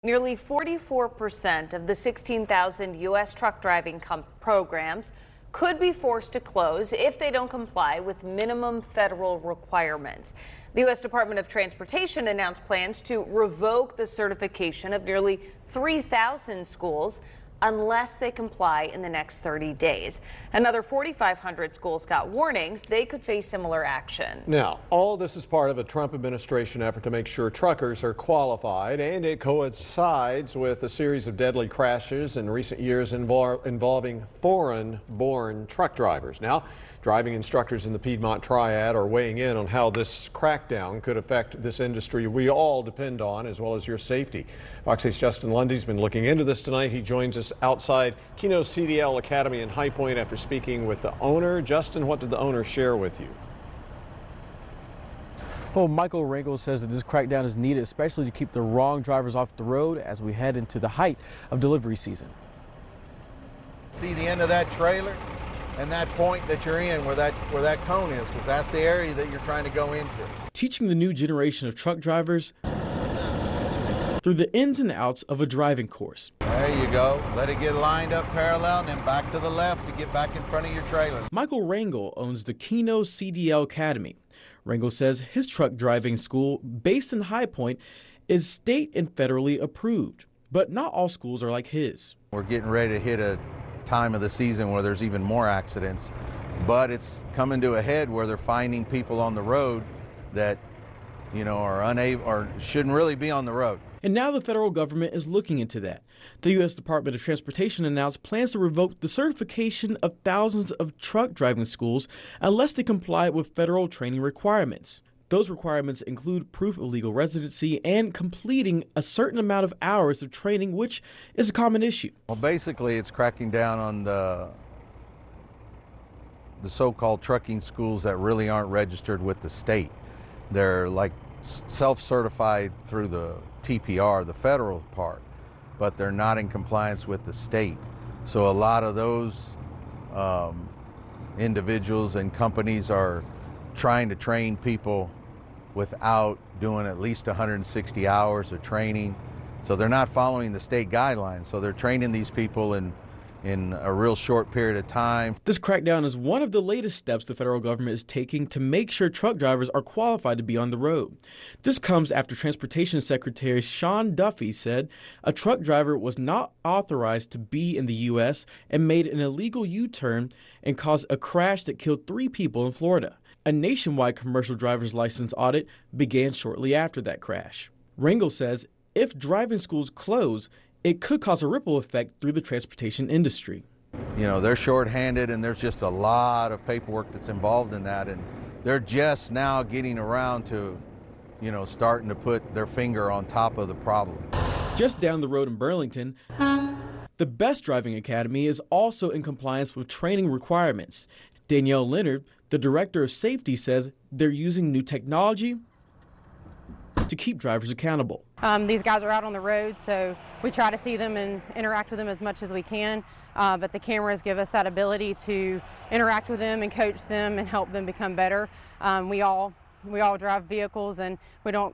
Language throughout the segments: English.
Nearly 44% of the 16,000 U.S. truck driving programs could be forced to close if they don't comply with minimum federal requirements. The U.S. Department of Transportation announced plans to revoke the certification of nearly 3,000 schools unless they comply in the next 30 days. Another 4,500 schools got warnings they could face similar action. Now, all this is part of a Trump administration effort to make sure truckers are qualified, and it coincides with a series of deadly crashes in recent years involving foreign-born truck drivers. Now, driving instructors in the Piedmont Triad are weighing in on how this crackdown could affect this industry we all depend on, as well as your safety. Fox 8's Justin Lundy's been looking into this tonight. He joins us outside Keno CDL Academy in High Point after speaking with the owner. Justin, what did the owner share with you? Well, Michael Rangel says that this crackdown is needed, especially to keep the wrong drivers off the road as we head into the height of delivery season. See the end of that trailer and that point that you're in where that cone is, because that's the area that you're trying to go into. Teaching the new generation of truck drivers through the ins and outs of a driving course. There you go. Let it get lined up parallel and then back to the left to get back in front of your trailer. Michael Rangel owns the Keno CDL Academy. Rangel says his truck driving school, based in High Point, is state and federally approved, but not all schools are like his. We're getting ready to hit a time of the season where there's even more accidents, but it's coming to a head where they're finding people on the road that, are unable or shouldn't really be on the road. And now the federal government is looking into that. The U.S. Department of Transportation announced plans to revoke the certification of thousands of truck driving schools unless they comply with federal training requirements. Those requirements include proof of legal residency and completing a certain amount of hours of training, which is a common issue. Well, basically, it's cracking down on the so-called trucking schools that really aren't registered with the state. They're like self-certified through the TPR, the federal part, but they're not in compliance with the state. So a lot of those individuals and companies are trying to train people without doing at least 160 hours of training. So they're not following the state guidelines. So they're training these people in a real short period of time. This crackdown is one of the latest steps the federal government is taking to make sure truck drivers are qualified to be on the road. This comes after Transportation Secretary Sean Duffy said a truck driver was not authorized to be in the U.S. and made an illegal U-turn and caused a crash that killed 3 people in Florida. A nationwide commercial driver's license audit began shortly after that crash. Rangel says if driving schools close, it could cause a ripple effect through the transportation industry. They're shorthanded and there's just a lot of paperwork that's involved in that, and they're just now getting around to, starting to put their finger on top of the problem. Just down the road in Burlington, the Best Driving Academy is also in compliance with training requirements. Danielle Leonard, the director of safety, says they're using new technology to keep drivers accountable. These guys are out on the road, so we try to see them and interact with them as much as we can, but the cameras give us that ability to interact with them and coach them and help them become better. We all drive vehicles, and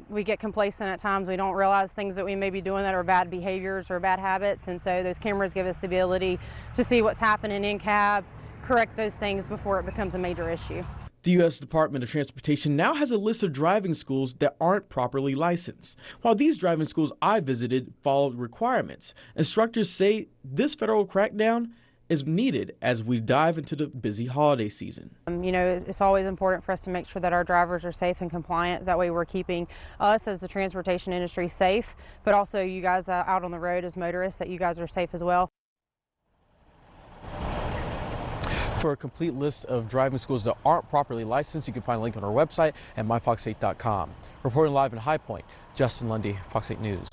we get complacent at times. We don't realize things that we may be doing that are bad behaviors or bad habits, and so those cameras give us the ability to see what's happening in cab, correct those things before it becomes a major issue. The U.S. Department of Transportation now has a list of driving schools that aren't properly licensed. While these driving schools I visited followed requirements, instructors say this federal crackdown is needed as we dive into the busy holiday season. It's always important for us to make sure that our drivers are safe and compliant. That way we're keeping us as the transportation industry safe, but also you guys out on the road as motorists, that you guys are safe as well. For a complete list of driving schools that aren't properly licensed, you can find a link on our website at myfox8.com. Reporting live in High Point, Justin Lundy, Fox 8 News.